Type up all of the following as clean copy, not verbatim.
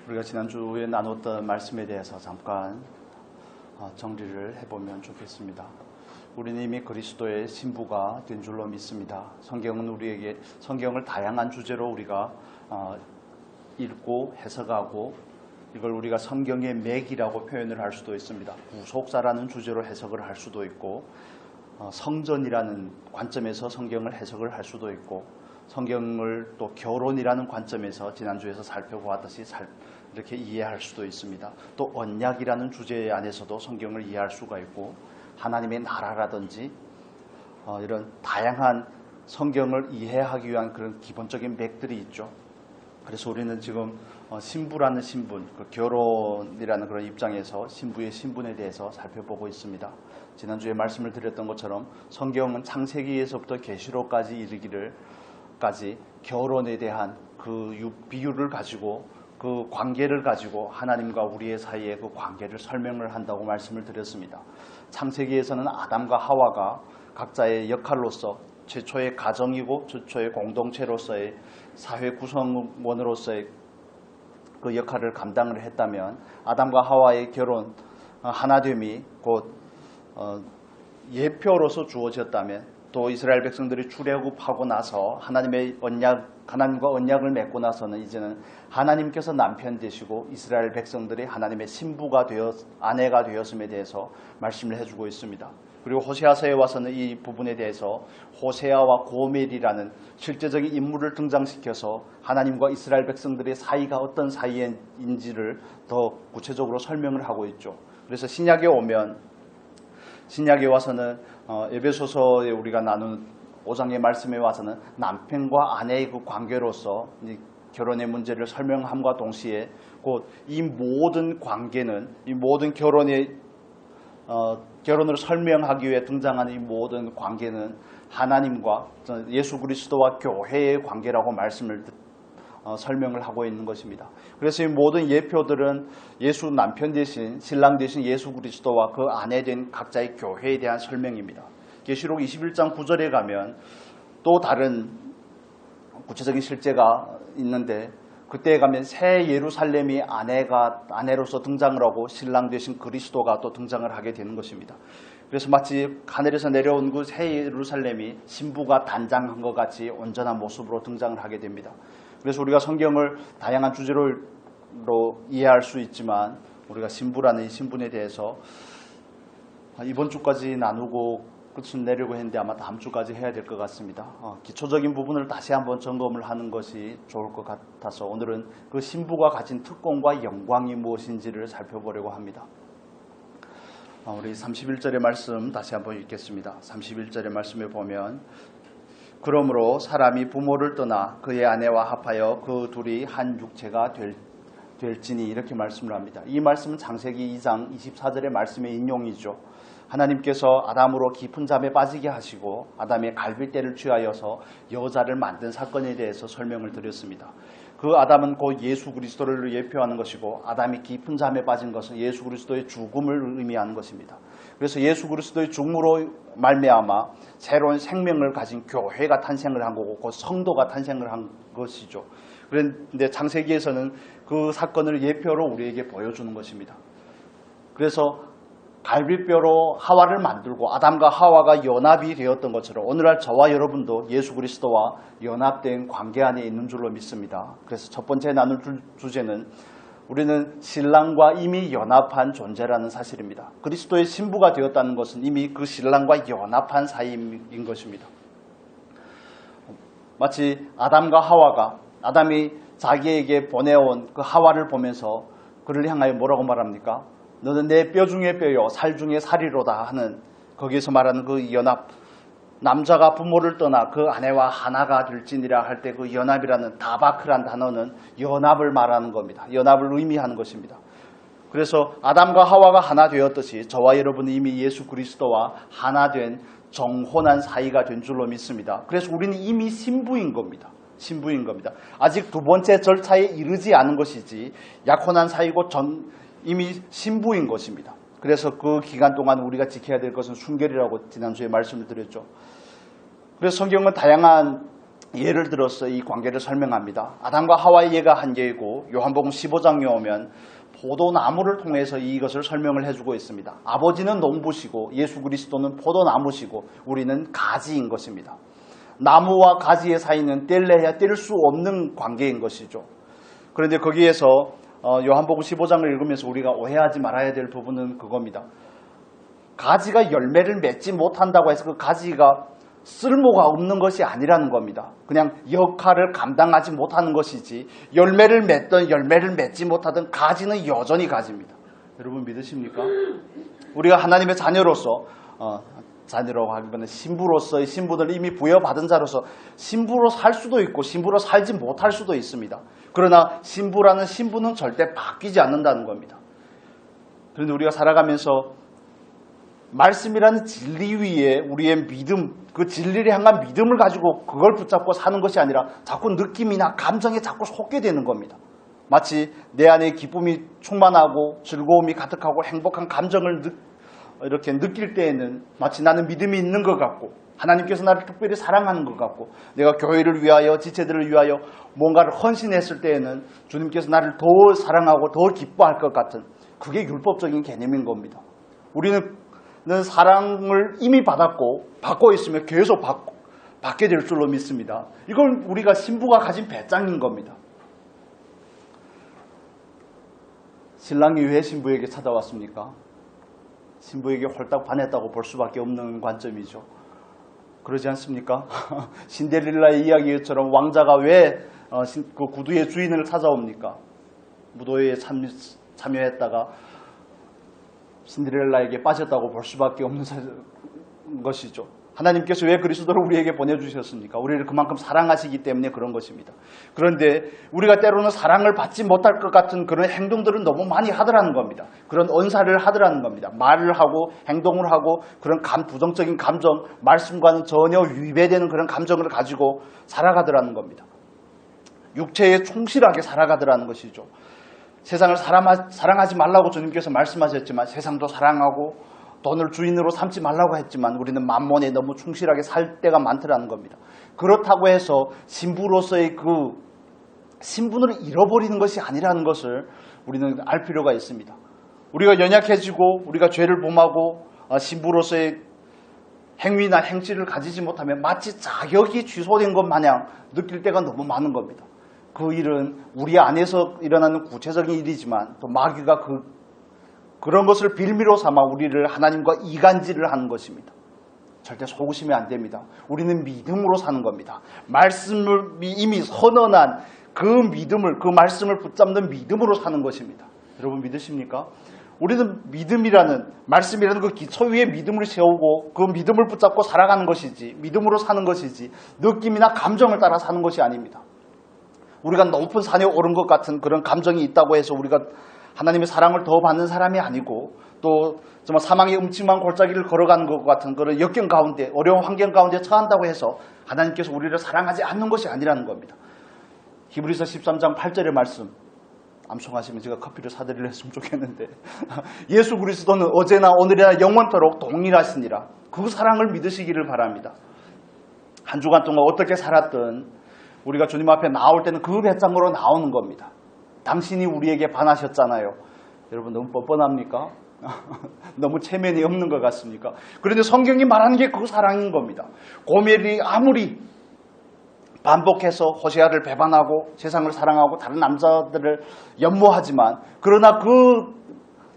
우리가 지난주에 나눴던 말씀에 대해서 잠깐 정리를 해보면 좋겠습니다. 우리는 이미 그리스도의 신부가 된 줄로 믿습니다. 성경을 다양한 주제로 우리가 읽고 해석하고 이걸 우리가 성경의 맥이라고 표현을 할 수도 있습니다. 구속사라는 주제로 해석을 할 수도 있고 성전이라는 관점에서 성경을 해석을 할 수도 있고 성경을 또 결혼이라는 관점에서 지난주에서 살펴보았듯이 이렇게 이해할 수도 있습니다. 또 언약이라는 주제 안에서도 성경을 이해할 수가 있고 하나님의 나라라든지 이런 다양한 성경을 이해하기 위한 그런 기본적인 맥들이 있죠. 그래서 우리는 지금 신부라는 신분, 결혼이라는 그런 입장에서 신부의 신분에 대해서 살펴보고 있습니다. 지난주에 말씀을 드렸던 것처럼 성경은 창세기에서부터 계시록까지 이르기를까지 결혼에 대한 그 비유를 가지고 그 관계를 가지고 하나님과 우리의 사이의 그 관계를 설명을 한다고 말씀을 드렸습니다. 창세기에서는 아담과 하와가 각자의 역할로서 최초의 가정이고 최초의 공동체로서의 사회 구성원으로서의 그 역할을 감당을 했다면 아담과 하와의 결혼 하나됨이 곧 예표로서 주어졌다면 또 이스라엘 백성들이 출애굽하고 나서 하나님과 언약을 맺고 나서는 이제는 하나님께서 남편 되시고 이스라엘 백성들이 하나님의 신부가 아내가 되었음에 대해서 말씀을 해주고 있습니다. 그리고 호세아서에 와서는 이 부분에 대해서 호세아와 고멜이라는 실제적인 인물을 등장시켜서 하나님과 이스라엘 백성들의 사이가 어떤 사이인지를 더 구체적으로 설명을 하고 있죠. 그래서 신약에 와서는 에베소서에 우리가 나눈 5장의 말씀에 와서는 남편과 아내의 그 관계로서 결혼의 문제를 설명함과 동시에 곧 이 모든 관계는 이 모든 결혼을 설명하기 위해 등장하는 이 모든 관계는 하나님과 예수 그리스도와 교회의 관계라고 설명을 하고 있는 것입니다. 그래서 이 모든 예표들은 예수 남편 대신 신랑 대신 예수 그리스도와 그 아내 된 각자의 교회에 대한 설명입니다. 계시록 21장 9절에 가면 또 다른 구체적인 실제가 있는데 그때에 가면 새 예루살렘이 아내로서 등장을 하고 신랑 되신 그리스도가 또 등장을 하게 되는 것입니다. 그래서 마치 하늘에서 내려온 그 새 예루살렘이 신부가 단장한 것 같이 온전한 모습으로 등장을 하게 됩니다. 그래서 우리가 성경을 다양한 주제로 이해할 수 있지만 우리가 신부라는 이 신분에 대해서 이번 주까지 나누고 끝을 내려고 했는데 아마 다음 주까지 해야 될 것 같습니다. 기초적인 부분을 다시 한번 점검을 하는 것이 좋을 것 같아서 오늘은 그 신부가 가진 특권과 영광이 무엇인지를 살펴보려고 합니다. 우리 31절의 말씀 다시 한번 읽겠습니다. 31절의 말씀에 보면 그러므로 사람이 부모를 떠나 그의 아내와 합하여 그 둘이 한 육체가 될지니 이렇게 말씀을 합니다. 이 말씀은 창세기 2장 24절의 말씀의 인용이죠. 하나님께서 아담으로 깊은 잠에 빠지게 하시고 아담의 갈빗대를 취하여서 여자를 만든 사건에 대해서 설명을 드렸습니다. 그 아담은 곧 예수 그리스도를 예표하는 것이고 아담이 깊은 잠에 빠진 것은 예수 그리스도의 죽음을 의미하는 것입니다. 그래서 예수 그리스도의 죽음으로 말미암아 새로운 생명을 가진 교회가 탄생을 한 거고 곧 성도가 탄생을 한 것이죠. 그런데 창세기에서는 그 사건을 예표로 우리에게 보여주는 것입니다. 그래서 갈빗뼈로 하와를 만들고 아담과 하와가 연합이 되었던 것처럼 오늘날 저와 여러분도 예수 그리스도와 연합된 관계 안에 있는 줄로 믿습니다. 그래서 첫 번째 나눌 주제는 우리는 신랑과 이미 연합한 존재라는 사실입니다. 그리스도의 신부가 되었다는 것은 이미 그 신랑과 연합한 사이인 것입니다. 마치 아담과 하와가 아담이 자기에게 보내온 그 하와를 보면서 그를 향하여 뭐라고 말합니까? 너는 내 뼈 중에 뼈요 살 중에 살이로다 하는 거기에서 말하는 그 연합, 남자가 부모를 떠나 그 아내와 하나가 될지니라 할 때 그 연합이라는 다바크란 단어는 연합을 말하는 겁니다. 연합을 의미하는 것입니다. 그래서 아담과 하와가 하나 되었듯이 저와 여러분은 이미 예수 그리스도와 하나 된 정혼한 사이가 된 줄로 믿습니다. 그래서 우리는 이미 신부인 겁니다. 아직 두 번째 절차에 이르지 않은 것이지 약혼한 사이고 이미 신부인 것입니다. 그래서 그 기간 동안 우리가 지켜야 될 것은 순결이라고 지난주에 말씀을 드렸죠. 그래서 성경은 다양한 예를 들어서 이 관계를 설명합니다. 아담과 하와의 예가 한 예이고 요한복음 15장에 오면 포도나무를 통해서 이것을 설명을 해주고 있습니다. 아버지는 농부시고 예수 그리스도는 포도나무시고 우리는 가지인 것입니다. 나무와 가지의 사이는 뗄래야 뗄 수 없는 관계인 것이죠. 그런데 거기에서 요한복음 15장을 읽으면서 우리가 오해하지 말아야 될 부분은 그겁니다. 가지가 열매를 맺지 못한다고 해서 그 가지가 쓸모가 없는 것이 아니라는 겁니다. 그냥 역할을 감당하지 못하는 것이지 열매를 맺든 열매를 맺지 못하든 가지는 여전히 가지입니다. 여러분 믿으십니까? 우리가 하나님의 자녀로서 자녀라고 하기보다는 신부로서의 신분을 이미 부여받은 자로서 신부로 살 수도 있고 신부로 살지 못할 수도 있습니다. 그러나 신부라는 신분은 절대 바뀌지 않는다는 겁니다. 그런데 우리가 살아가면서 말씀이라는 진리 위에 우리의 믿음, 그 진리를 향한 믿음을 가지고 그걸 붙잡고 사는 것이 아니라 자꾸 느낌이나 감정에 자꾸 속게 되는 겁니다. 마치 내 안에 기쁨이 충만하고 즐거움이 가득하고 행복한 감정을 이렇게 느낄 때에는 마치 나는 믿음이 있는 것 같고 하나님께서 나를 특별히 사랑하는 것 같고 내가 교회를 위하여 지체들을 위하여 뭔가를 헌신했을 때에는 주님께서 나를 더 사랑하고 더 기뻐할 것 같은 그게 율법적인 개념인 겁니다. 우리는 사랑을 이미 받았고 받고 있으면 계속 받게 될 줄로 믿습니다. 이건 우리가 신부가 가진 배짱인 겁니다. 신랑이 왜 신부에게 찾아왔습니까? 신부에게 홀딱 반했다고 볼 수밖에 없는 관점이죠. 그러지 않습니까? 신데렐라의 이야기처럼 왕자가 왜 그 구두의 주인을 찾아옵니까? 무도회에 참여했다가 신데렐라에게 빠졌다고 볼 수밖에 없는 것이죠. 하나님께서 왜 그리스도를 우리에게 보내주셨습니까? 우리를 그만큼 사랑하시기 때문에 그런 것입니다. 그런데 우리가 때로는 사랑을 받지 못할 것 같은 그런 행동들은 너무 많이 하더라는 겁니다. 그런 언사를 하더라는 겁니다. 말을 하고 행동을 하고 그런 부정적인 감정, 말씀과는 전혀 위배되는 그런 감정을 가지고 살아가더라는 겁니다. 육체에 충실하게 살아가더라는 것이죠. 세상을 사랑하지 말라고 주님께서 말씀하셨지만 세상도 사랑하고 돈을 주인으로 삼지 말라고 했지만 우리는 만몬에 너무 충실하게 살 때가 많더라는 겁니다. 그렇다고 해서 신부로서의 그 신분을 잃어버리는 것이 아니라는 것을 우리는 알 필요가 있습니다. 우리가 연약해지고 우리가 죄를 범하고 신부로서의 행위나 행실을 가지지 못하면 마치 자격이 취소된 것 마냥 느낄 때가 너무 많은 겁니다. 그 일은 우리 안에서 일어나는 구체적인 일이지만 또 마귀가 그런 것을 빌미로 삼아 우리를 하나님과 이간질을 하는 것입니다. 절대 속으시면 안 됩니다. 우리는 믿음으로 사는 겁니다. 말씀을 이미 선언한 그 믿음을, 그 말씀을 붙잡는 믿음으로 사는 것입니다. 여러분 믿으십니까? 우리는 믿음이라는, 말씀이라는 그 기초 위에 믿음을 세우고 그 믿음을 붙잡고 살아가는 것이지, 믿음으로 사는 것이지 느낌이나 감정을 따라 사는 것이 아닙니다. 우리가 높은 산에 오른 것 같은 그런 감정이 있다고 해서 우리가 하나님의 사랑을 더 받는 사람이 아니고 또 정말 사망의 음침한 골짜기를 걸어가는 것 같은 그런 역경 가운데 어려운 환경 가운데 처한다고 해서 하나님께서 우리를 사랑하지 않는 것이 아니라는 겁니다. 히브리서 13장 8절의 말씀 암송하시면 제가 커피를 사드리려 했으면 좋겠는데 예수 그리스도는 어제나 오늘이나 영원토록 동일하시니라. 그 사랑을 믿으시기를 바랍니다. 한 주간 동안 어떻게 살았든 우리가 주님 앞에 나올 때는 그 배짱으로 나오는 겁니다. 당신이 우리에게 반하셨잖아요. 여러분 너무 뻔뻔합니까? 너무 체면이 없는 것 같습니까? 그런데 성경이 말하는 게 그 사랑인 겁니다. 고멜이 아무리 반복해서 호세아를 배반하고 세상을 사랑하고 다른 남자들을 연모하지만 그러나 그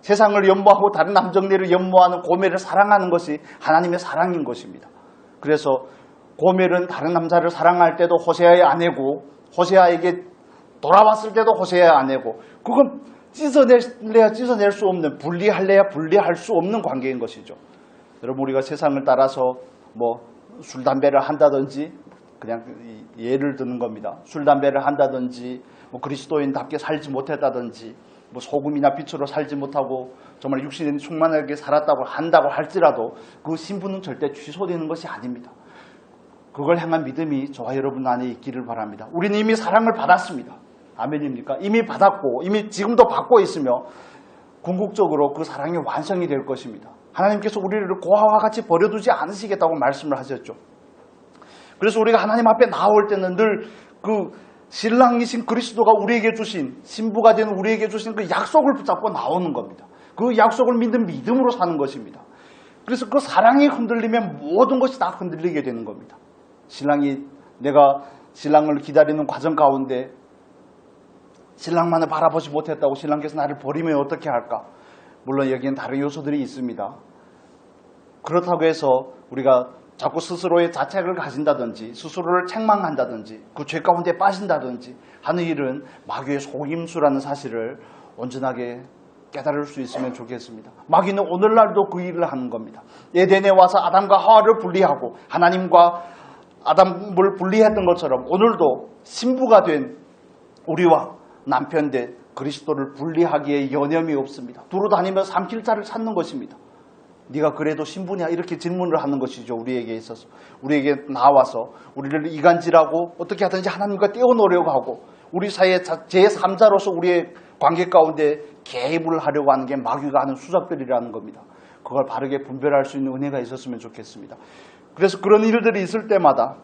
세상을 연모하고 다른 남정네를 연모하는 고멜을 사랑하는 것이 하나님의 사랑인 것입니다. 그래서 고멜은 다른 남자를 사랑할 때도 호세아의 아내고 호세아에게 돌아왔을 때도 호세아의 아내고 그건 찢어낼래야 찢어낼 수 없는 분리할래야 분리할 수 없는 관계인 것이죠. 여러분 우리가 세상을 따라서 뭐 술 담배를 한다든지 그냥 예를 드는 겁니다. 술 담배를 한다든지 뭐 그리스도인답게 살지 못했다든지 뭐 소금이나 빛으로 살지 못하고 정말 육신에 충만하게 살았다고 한다고 할지라도 그 신분은 절대 취소되는 것이 아닙니다. 그걸 향한 믿음이 저와 여러분 안에 있기를 바랍니다. 우리는 이미 사랑을 받았습니다. 아멘입니까? 이미 받았고 이미 지금도 받고 있으며 궁극적으로 그 사랑이 완성이 될 것입니다. 하나님께서 우리를 고아와 같이 버려두지 않으시겠다고 말씀을 하셨죠. 그래서 우리가 하나님 앞에 나올 때는 늘 그 신랑이신 그리스도가 우리에게 주신, 신부가 된 우리에게 주신 그 약속을 붙잡고 나오는 겁니다. 그 약속을 믿는 믿음으로 사는 것입니다. 그래서 그 사랑이 흔들리면 모든 것이 다 흔들리게 되는 겁니다. 내가 신랑을 기다리는 과정 가운데 신랑만을 바라보지 못했다고 신랑께서 나를 버리면 어떻게 할까? 물론 여기엔 다른 요소들이 있습니다. 그렇다고 해서 우리가 자꾸 스스로의 자책을 가진다든지 스스로를 책망한다든지 그 죄 가운데 빠진다든지 하는 일은 마귀의 속임수라는 사실을 온전하게 깨달을 수 있으면 좋겠습니다. 마귀는 오늘날도 그 일을 하는 겁니다. 에덴에 와서 아담과 하와를 분리하고 하나님과 아담을 분리했던 것처럼 오늘도 신부가 된 우리와 남편 된 그리스도를 분리하기에 여념이 없습니다. 두루 다니며 삼킬 자를 찾는 것입니다. 네가 그래도 신부냐? 이렇게 질문을 하는 것이죠. 우리에게 있어서. 우리에게 나와서 우리를 이간질하고 어떻게 하든지 하나님과 떼어놓으려고 하고 우리 사이의 제3자로서 우리의 관계 가운데 개입을 하려고 하는 게 마귀가 하는 수작들이라는 겁니다. 그걸 바르게 분별할 수 있는 은혜가 있었으면 좋겠습니다. 그래서 그런 일들이 있을 때마다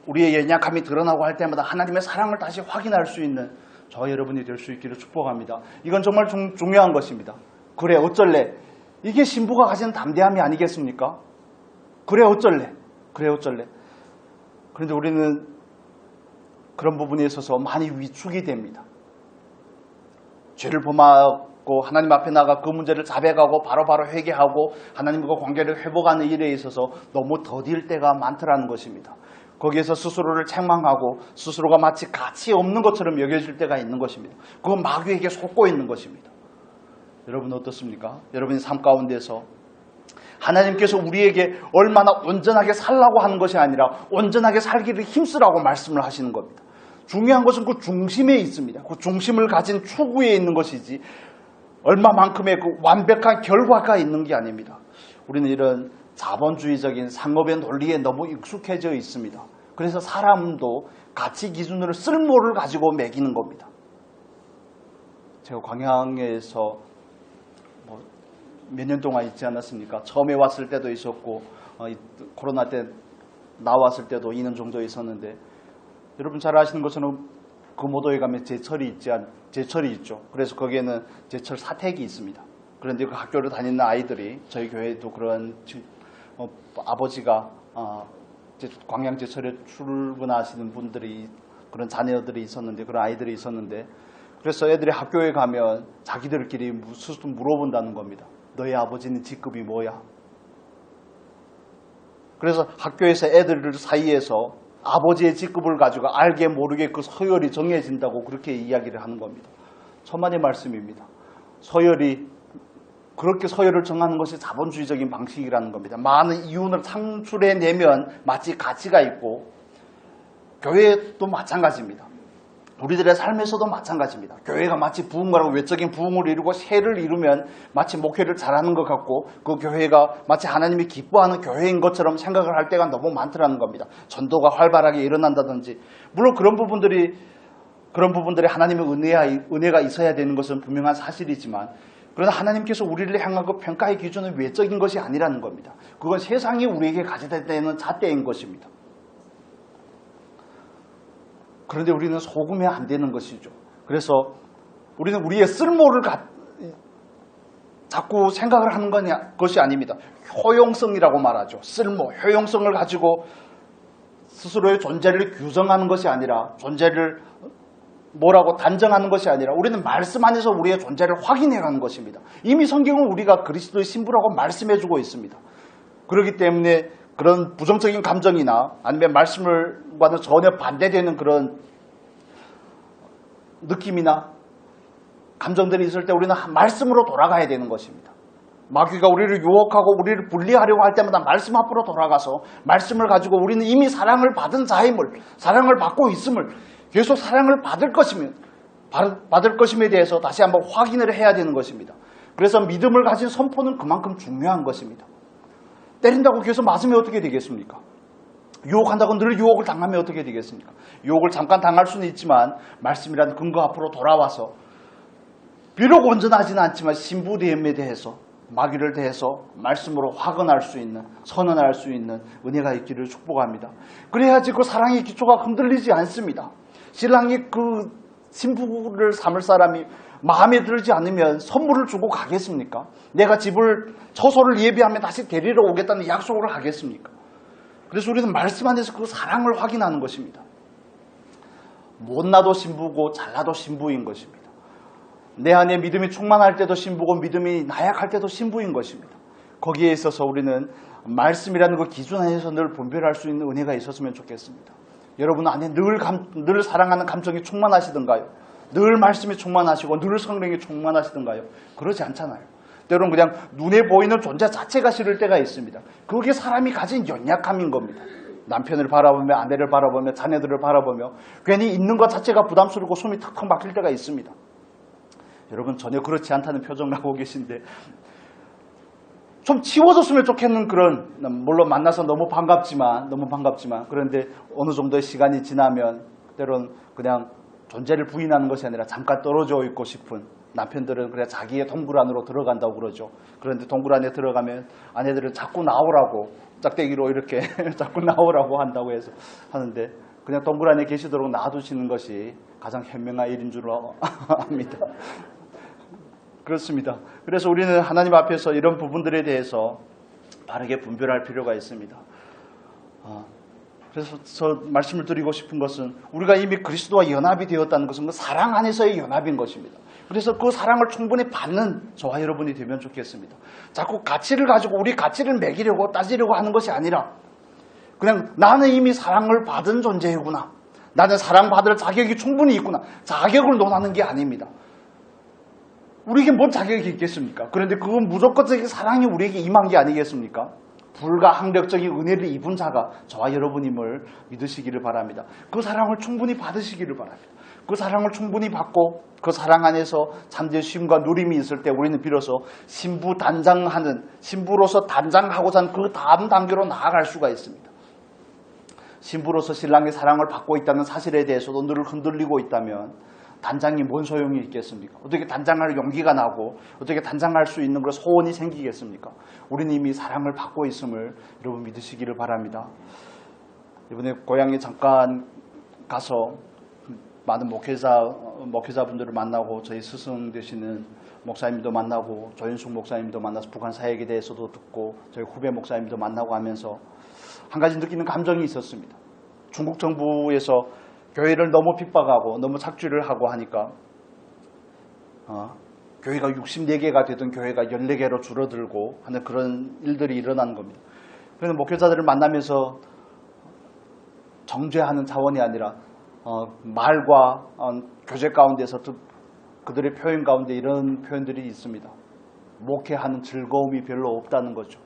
우리의 연약함이 드러나고 할 때마다 하나님의 사랑을 다시 확인할 수 있는 저와 여러분이 될 수 있기를 축복합니다. 이건 정말 중요한 것입니다. 그래 어쩔래? 이게 신부가 가진 담대함이 아니겠습니까? 그래 어쩔래? 그런데 우리는 그런 부분에 있어서 많이 위축이 됩니다. 죄를 범하고 하나님 앞에 나가 그 문제를 자백하고 바로바로 회개하고 하나님과 관계를 회복하는 일에 있어서 너무 더딜 때가 많더라는 것입니다. 거기에서 스스로를 책망하고 스스로가 마치 가치 없는 것처럼 여겨질 때가 있는 것입니다. 그건 마귀에게 속고 있는 것입니다. 여러분 어떻습니까? 여러분의 삶 가운데서 하나님께서 우리에게 얼마나 온전하게 살라고 하는 것이 아니라 온전하게 살기를 힘쓰라고 말씀을 하시는 겁니다. 중요한 것은 그 중심에 있습니다. 그 중심을 가진 추구에 있는 것이지 얼마만큼의 그 완벽한 결과가 있는 게 아닙니다. 우리는 이런 자본주의적인 상업의 논리에 너무 익숙해져 있습니다. 그래서 사람도 가치 기준으로 쓸모를 가지고 매기는 겁니다. 제가 광양에서 몇 년 동안 있지 않았습니까? 처음에 왔을 때도 있었고 코로나 때 나왔을 때도 2년 정도 있었는데 여러분 잘 아시는 것처럼 금오도에 가면 제철이 있죠. 그래서 거기에는 제철 사택이 있습니다. 그런데 그 학교를 다니는 아이들이 저희 교회에도 그런 아버지가 광양 제철에 출근하시는 분들이 그런 자녀들이 있었는데 그런 아이들이 있었는데 그래서 애들이 학교에 가면 자기들끼리 물어본다는 겁니다. 너희 아버지는 직급이 뭐야? 그래서 학교에서 애들 사이에서 아버지의 직급을 가지고 알게 모르게 그 서열이 정해진다고 그렇게 이야기를 하는 겁니다. 천만의 말씀입니다. 그렇게 서열을 정하는 것이 자본주의적인 방식이라는 겁니다. 많은 이윤을 창출해내면 마치 가치가 있고 교회도 마찬가지입니다. 우리들의 삶에서도 마찬가지입니다. 교회가 마치 부흥가라고 외적인 부흥을 이루고 세를 이루면 마치 목회를 잘하는 것 같고 그 교회가 마치 하나님이 기뻐하는 교회인 것처럼 생각을 할 때가 너무 많더라는 겁니다. 전도가 활발하게 일어난다든지 물론 그런 부분들이 하나님의 은혜가 있어야 되는 것은 분명한 사실이지만 그러나 하나님께서 우리를 향한 그 평가의 기준은 외적인 것이 아니라는 겁니다. 그건 세상이 우리에게 가져다 대는 잣대인 것입니다. 그런데 우리는 속으면 안 되는 것이죠. 그래서 우리는 우리의 쓸모를 자꾸 생각을 하는 것이 아닙니다. 효용성이라고 말하죠. 쓸모, 효용성을 가지고 스스로의 존재를 규정하는 것이 아니라 존재를 뭐라고 단정하는 것이 아니라 우리는 말씀 안에서 우리의 존재를 확인해가는 것입니다. 이미 성경은 우리가 그리스도의 신부라고 말씀해주고 있습니다. 그렇기 때문에 그런 부정적인 감정이나 아니면 말씀과는 전혀 반대되는 그런 느낌이나 감정들이 있을 때 우리는 말씀으로 돌아가야 되는 것입니다. 마귀가 우리를 유혹하고 우리를 분리하려고 할 때마다 말씀 앞으로 돌아가서 말씀을 가지고 우리는 이미 사랑을 받은 자임을, 사랑을 받고 있음을, 계속 사랑을 받을 것임에 대해서 다시 한번 확인을 해야 되는 것입니다. 그래서 믿음을 가진 선포는 그만큼 중요한 것입니다. 때린다고 계속 맞으면 어떻게 되겠습니까? 유혹한다고 늘 유혹을 당하면 어떻게 되겠습니까? 유혹을 잠깐 당할 수는 있지만 말씀이라는 근거 앞으로 돌아와서 비록 온전하지는 않지만 신부됨에 대해서 마귀를 대해서 말씀으로 화근할 수 있는, 선언할 수 있는 은혜가 있기를 축복합니다. 그래야지 그 사랑의 기초가 흔들리지 않습니다. 신랑이 그 신부를 삼을 사람이 마음에 들지 않으면 선물을 주고 가겠습니까? 내가 집을, 처소를 예비하면 다시 데리러 오겠다는 약속을 하겠습니까? 그래서 우리는 말씀 안에서 그 사랑을 확인하는 것입니다. 못나도 신부고 잘나도 신부인 것입니다. 내 안에 믿음이 충만할 때도 신부고 믿음이 나약할 때도 신부인 것입니다. 거기에 있어서 우리는 말씀이라는 그 기준 안에서 늘 분별할 수 있는 은혜가 있었으면 좋겠습니다. 여러분 안에 늘 사랑하는 감정이 충만하시던가요? 늘 말씀이 충만하시고 늘 성령이 충만하시던가요? 그러지 않잖아요. 때로는 그냥 눈에 보이는 존재 자체가 싫을 때가 있습니다. 그게 사람이 가진 연약함인 겁니다. 남편을 바라보며 아내를 바라보며 자녀들을 바라보며 괜히 있는 것 자체가 부담스럽고 숨이 턱턱 막힐 때가 있습니다. 여러분 전혀 그렇지 않다는 표정을 하고 계신데 좀 치워졌으면 좋겠는 그런, 물론 만나서 너무 반갑지만 그런데 어느 정도의 시간이 지나면 때로는 그냥 존재를 부인하는 것이 아니라 잠깐 떨어져 있고 싶은 남편들은 그래 자기의 동굴 안으로 들어간다고 그러죠. 그런데 동굴 안에 들어가면 아내들은 자꾸 나오라고 짝대기로 이렇게 자꾸 나오라고 한다고 해서 하는데 그냥 동굴 안에 계시도록 놔두시는 것이 가장 현명한 일인 줄 압니다. 그렇습니다. 그래서 우리는 하나님 앞에서 이런 부분들에 대해서 바르게 분별할 필요가 있습니다. 그래서 저 말씀을 드리고 싶은 것은 우리가 이미 그리스도와 연합이 되었다는 것은 그 사랑 안에서의 연합인 것입니다. 그래서 그 사랑을 충분히 받는 저와 여러분이 되면 좋겠습니다. 자꾸 가치를 가지고 우리 가치를 매기려고 따지려고 하는 것이 아니라 그냥 나는 이미 사랑을 받은 존재이구나. 나는 사랑받을 자격이 충분히 있구나. 자격을 논하는 게 아닙니다. 우리에게 뭔 자격이 있겠습니까? 그런데 그건 무조건적인 사랑이 우리에게 임한 게 아니겠습니까? 불가항력적인 은혜를 입은 자가 저와 여러분임을 믿으시기를 바랍니다. 그 사랑을 충분히 받으시기를 바랍니다. 그 사랑을 충분히 받고 그 사랑 안에서 참된 쉼과 누림이 있을 때 우리는 비로소 신부로서 단장하고자 하는 그 다음 단계로 나아갈 수가 있습니다. 신부로서 신랑의 사랑을 받고 있다는 사실에 대해서도 늘 흔들리고 있다면 단장이 뭔 소용이 있겠습니까? 어떻게 단장할 용기가 나고 어떻게 단장할 수 있는 그런 소원이 생기겠습니까? 우리는 이미 사랑을 받고 있음을 여러분 믿으시기를 바랍니다. 이번에 고향에 잠깐 가서 많은 목회자분들을 만나고 저희 스승 되시는 목사님도 만나고 조윤숙 목사님도 만나서 북한 사역에 대해서도 듣고 저희 후배 목사님도 만나고 하면서 한 가지 느끼는 감정이 있었습니다. 중국 정부에서 교회를 너무 핍박하고 너무 착취를 하고 하니까 교회가 64개가 되던 교회가 14개로 줄어들고 하는 그런 일들이 일어나는 겁니다. 그래서 목회자들을 만나면서 정죄하는 차원이 아니라 말과 교제 가운데서 그들의 표현 가운데 이런 표현들이 있습니다. 목회하는 즐거움이 별로 없다는 거죠.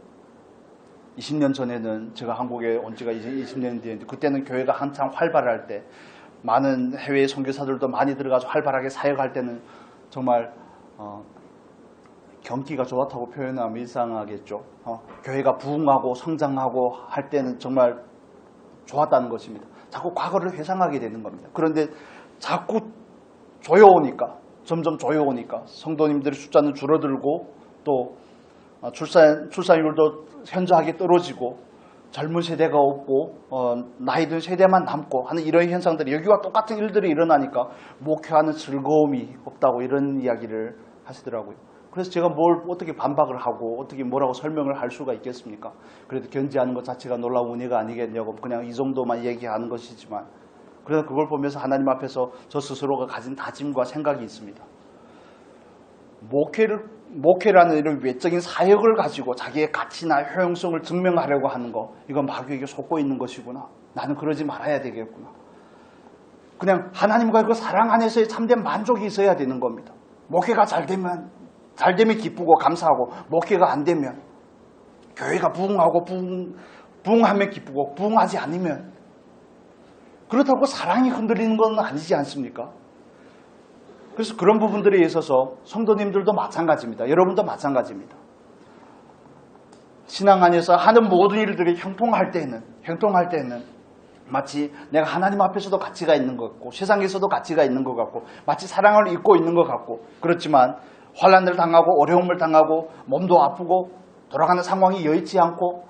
20년 전에는 제가 한국에 온 지가 이제 20년이 됐는데 그때는 교회가 한창 활발할 때 많은 해외 선교사들도 많이 들어가서 활발하게 사역할 때는 정말 경기가 좋았다고 표현하면 이상하겠죠. 교회가 부흥하고 성장하고 할 때는 정말 좋았다는 것입니다. 자꾸 과거를 회상하게 되는 겁니다. 그런데 자꾸 조여오니까 점점 조여오니까 성도님들의 숫자는 줄어들고 또 출산율도 현저하게 떨어지고 젊은 세대가 없고 나이 든 세대만 남고 하는 이런 현상들이 여기와 똑같은 일들이 일어나니까 목회하는 즐거움이 없다고 이런 이야기를 하시더라고요. 그래서 제가 뭘 어떻게 반박을 하고 어떻게 뭐라고 설명을 할 수가 있겠습니까? 그래도 견지하는 것 자체가 놀라운 은혜가 아니겠냐고 그냥 이 정도만 얘기하는 것이지만 그래서 그걸 보면서 하나님 앞에서 저 스스로가 가진 다짐과 생각이 있습니다. 목회라는 이런 외적인 사역을 가지고 자기의 가치나 효용성을 증명하려고 하는 거 이건 마귀에게 속고 있는 것이구나. 나는 그러지 말아야 되겠구나. 그냥 하나님과의 그 사랑 안에서의 참된 만족이 있어야 되는 겁니다. 목회가 잘 되면 기쁘고 감사하고 목회가 안 되면 교회가 부흥하고 부흥하면 기쁘고 부흥하지 않으면 그렇다고 사랑이 흔들리는 건 아니지 않습니까? 그래서 그런 부분들에 있어서 성도님들도 마찬가지입니다. 여러분도 마찬가지입니다. 신앙 안에서 하는 모든 일들이 형통할 때는 마치 내가 하나님 앞에서도 가치가 있는 것 같고 세상에서도 가치가 있는 것 같고 마치 사랑을 잊고 있는 것 같고 그렇지만 환난을 당하고 어려움을 당하고 몸도 아프고 돌아가는 상황이 여의치 않고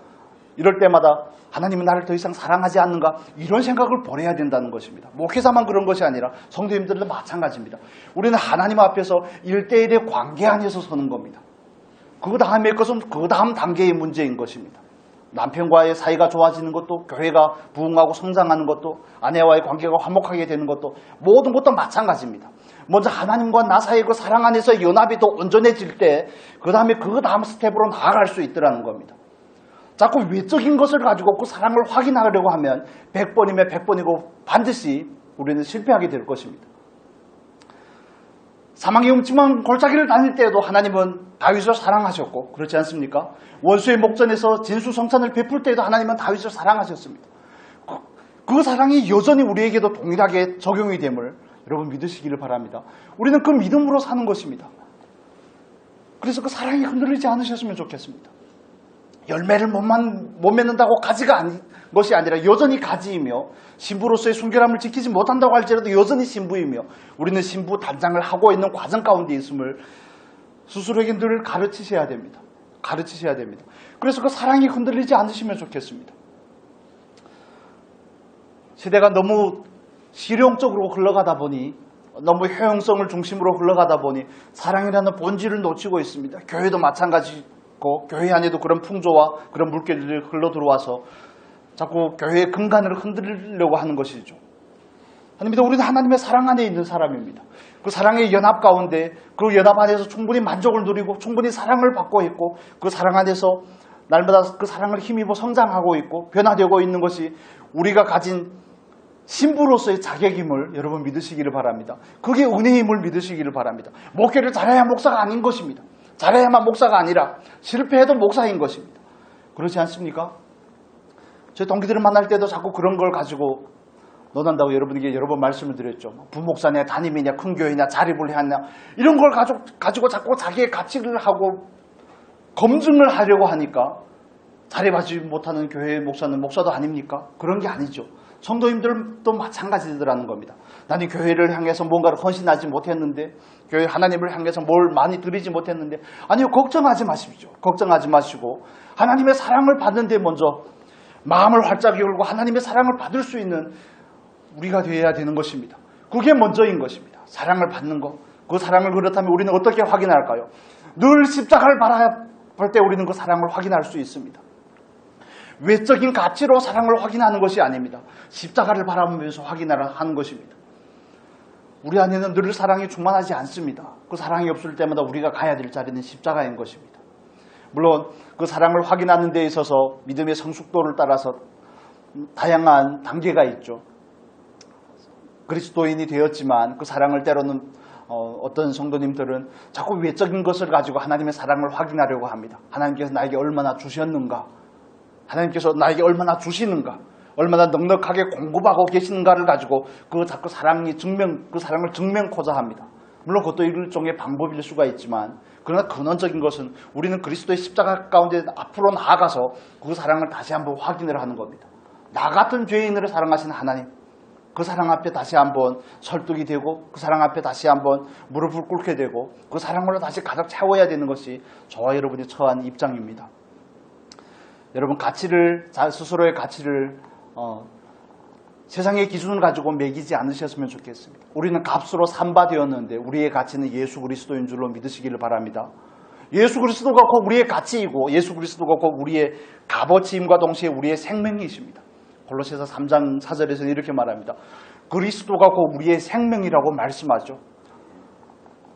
이럴 때마다 하나님은 나를 더 이상 사랑하지 않는가? 이런 생각을 버려야 된다는 것입니다. 목회자만 그런 것이 아니라 성도님들도 마찬가지입니다. 우리는 하나님 앞에서 1대1의 관계 안에서 서는 겁니다. 그 다음의 것은 그 다음 단계의 문제인 것입니다. 남편과의 사이가 좋아지는 것도, 교회가 부흥하고 성장하는 것도, 아내와의 관계가 화목하게 되는 것도, 모든 것도 마찬가지입니다. 먼저 하나님과 나 사이의 그 사랑 안에서 연합이 더 온전해질 때 그 다음에 그 다음 스텝으로 나아갈 수 있더라는 겁니다. 자꾸 외적인 것을 가지고 그 사랑을 확인하려고 하면 100번이면 100번이고 반드시 우리는 실패하게 될 것입니다. 사망의 음침한 골짜기를 다닐 때에도 하나님은 다윗을 사랑하셨고 그렇지 않습니까? 원수의 목전에서 진수성찬을 베풀 때에도 하나님은 다윗을 사랑하셨습니다. 그 사랑이 여전히 우리에게도 동일하게 적용이 됨을 여러분 믿으시기를 바랍니다. 우리는 그 믿음으로 사는 것입니다. 그래서 그 사랑이 흔들리지 않으셨으면 좋겠습니다. 열매를 못 맺는다고 가지가 아닌 것이 아니라 여전히 가지이며 신부로서의 순결함을 지키지 못한다고 할지라도 여전히 신부이며 우리는 신부 단장을 하고 있는 과정 가운데 있음을 스스로에게 늘 가르치셔야 됩니다. 가르치셔야 됩니다. 그래서 그 사랑이 흔들리지 않으시면 좋겠습니다. 시대가 너무 실용적으로 흘러가다 보니 너무 효용성을 중심으로 흘러가다 보니 사랑이라는 본질을 놓치고 있습니다. 교회도 마찬가지고 교회 안에도 그런 풍조와 그런 물결들이 흘러들어와서 자꾸 교회의 근간을 흔들려고 하는 것이죠. 아닙니다. 우리는 하나님의 사랑 안에 있는 사람입니다. 그 사랑의 연합 가운데 그 연합 안에서 충분히 만족을 누리고 충분히 사랑을 받고 있고 그 사랑 안에서 날마다 그 사랑을 힘입어 성장하고 있고 변화되고 있는 것이 우리가 가진 신부로서의 자격임을 여러분 믿으시기를 바랍니다. 그게 은혜임을 믿으시기를 바랍니다. 목회를 잘해야 목사가 아닌 것입니다. 잘해야만 목사가 아니라 실패해도 목사인 것입니다. 그렇지 않습니까? 저희 동기들을 만날 때도 자꾸 그런 걸 가지고 논한다고 여러분에게 여러 번 말씀을 드렸죠. 부목사냐 담임이냐 큰 교회냐 자리분리하냐 이런 걸 가지고 자꾸 자기의 가치를 하고 검증을 하려고 하니까 자리받지 못하는 교회의 목사는 목사도 아닙니까? 그런 게 아니죠. 성도님들도 마찬가지더라는 겁니다. 나는 교회를 향해서 뭔가를 헌신하지 못했는데 교회 하나님을 향해서 뭘 많이 드리지 못했는데 아니요, 걱정하지 마십시오. 걱정하지 마시고 하나님의 사랑을 받는데 먼저 마음을 활짝 열고 하나님의 사랑을 받을 수 있는 우리가 되어야 되는 것입니다. 그게 먼저인 것입니다. 사랑을 받는 것. 그 사랑을 그렇다면 우리는 어떻게 확인할까요? 늘 십자가를 바라볼 때 우리는 그 사랑을 확인할 수 있습니다. 외적인 가치로 사랑을 확인하는 것이 아닙니다. 십자가를 바라보면서 확인하는 것입니다. 우리 안에는 늘 사랑이 충만하지 않습니다. 그 사랑이 없을 때마다 우리가 가야 될 자리는 십자가인 것입니다. 물론 그 사랑을 확인하는 데 있어서 믿음의 성숙도를 따라서 다양한 단계가 있죠. 그리스도인이 되었지만 그 사랑을 때로는 어떤 성도님들은 자꾸 외적인 것을 가지고 하나님의 사랑을 확인하려고 합니다. 하나님께서 나에게 얼마나 주셨는가, 하나님께서 나에게 얼마나 주시는가, 얼마나 넉넉하게 공급하고 계시는가를 가지고 그 자꾸 그 사랑을 증명코자 합니다. 물론 그것도 일종의 방법일 수가 있지만 그러나 근원적인 것은 우리는 그리스도의 십자가 가운데 앞으로 나아가서 그 사랑을 다시 한번 확인을 하는 겁니다. 나 같은 죄인을 사랑하시는 하나님, 그 사랑 앞에 다시 한번 설득이 되고 그 사랑 앞에 다시 한번 무릎을 꿇게 되고 그 사랑으로 다시 가득 채워야 되는 것이 저와 여러분이 처한 입장입니다. 여러분 스스로의 가치를 세상의 기준을 가지고 매기지 않으셨으면 좋겠습니다. 우리는 값으로 산바되었는데 우리의 가치는 예수 그리스도인 줄로 믿으시기를 바랍니다. 예수 그리스도가 곧 우리의 가치이고 예수 그리스도가 곧 우리의 값어치임과 동시에 우리의 생명이십니다. 골로새서 3장 4절에서는 이렇게 말합니다. 그리스도가 곧 우리의 생명이라고 말씀하죠.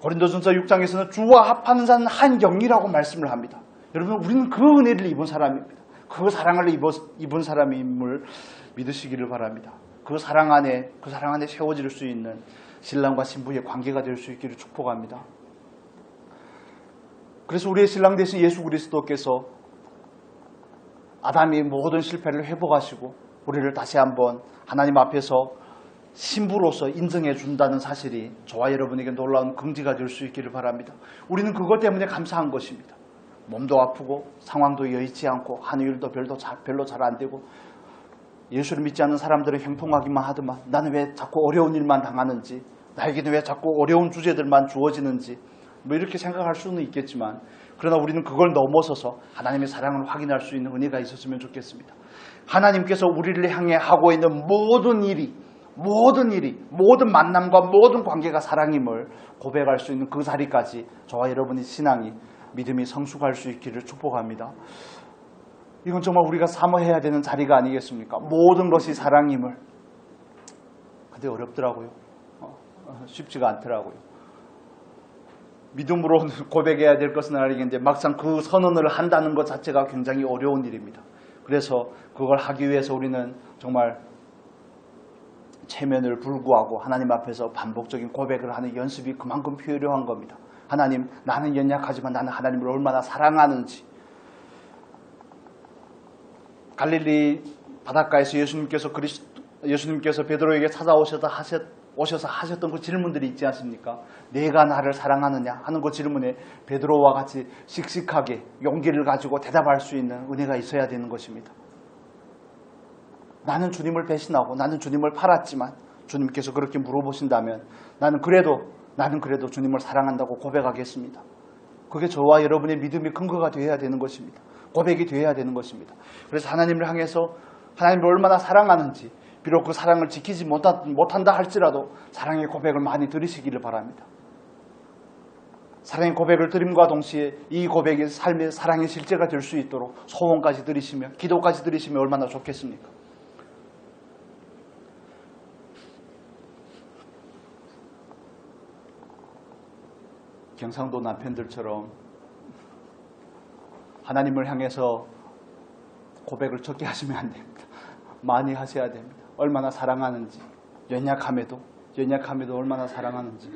고린도전서 6장에서는 주와 합하는 자는 한 영이라고 말씀을 합니다. 여러분, 우리는 그 은혜를 입은 사람입니다. 그 사랑을 입은 사람임을 믿으시기를 바랍니다. 그 사랑 안에 세워질 수 있는 신랑과 신부의 관계가 될 수 있기를 축복합니다. 그래서 우리의 신랑 되신 예수 그리스도께서 아담이 모든 실패를 회복하시고 우리를 다시 한번 하나님 앞에서 신부로서 인정해 준다는 사실이 저와 여러분에게 놀라운 긍지가 될 수 있기를 바랍니다. 우리는 그것 때문에 감사한 것입니다. 몸도 아프고 상황도 여의치 않고 하는 일도 별로 잘 안 되고 예수를 믿지 않는 사람들은 형통하기만 하더만 나는 왜 자꾸 어려운 일만 당하는지, 나에게는 왜 자꾸 어려운 주제들만 주어지는지, 뭐 이렇게 생각할 수는 있겠지만 그러나 우리는 그걸 넘어서서 하나님의 사랑을 확인할 수 있는 은혜가 있었으면 좋겠습니다. 하나님께서 우리를 향해 하고 있는 모든 일이 모든 만남과 모든 관계가 사랑임을 고백할 수 있는 그 자리까지 저와 여러분의 신앙이 믿음이 성숙할 수 있기를 축복합니다. 이건 정말 우리가 사모해야 되는 자리가 아니겠습니까? 모든 것이 사랑임을. 근데 어렵더라고요. 쉽지가 않더라고요. 믿음으로 고백해야 될 것은 알겠는데 막상 그 선언을 한다는 것 자체가 굉장히 어려운 일입니다. 그래서 그걸 하기 위해서 우리는 정말 체면을 불구하고 하나님 앞에서 반복적인 고백을 하는 연습이 그만큼 필요한 겁니다. 하나님, 나는 연약하지만 나는 하나님을 얼마나 사랑하는지. 갈릴리 바닷가에서 예수님께서 베드로에게 찾아오셔서 하셨던 그 질문들이 있지 않습니까? 내가 나를 사랑하느냐 하는 그 질문에 베드로와 같이 씩씩하게 용기를 가지고 대답할 수 있는 은혜가 있어야 되는 것입니다. 나는 주님을 배신하고 나는 주님을 팔았지만 주님께서 그렇게 물어보신다면 나는 그래도 주님을 사랑한다고 고백하겠습니다. 그게 저와 여러분의 믿음의 근거가 되어야 되는 것입니다. 고백이 되어야 되는 것입니다. 그래서 하나님을 향해서 하나님을 얼마나 사랑하는지, 비록 그 사랑을 지키지 못한다 할지라도 사랑의 고백을 많이 드리시기를 바랍니다. 사랑의 고백을 드림과 동시에 이 고백이 삶의 사랑의 실제가 될 수 있도록 소원까지 드리시며 기도까지 드리시면 얼마나 좋겠습니까? 경상도 남편들처럼 하나님을 향해서 고백을 적게 하시면 안 됩니다. 많이 하셔야 됩니다. 얼마나 사랑하는지, 연약함에도 얼마나 사랑하는지.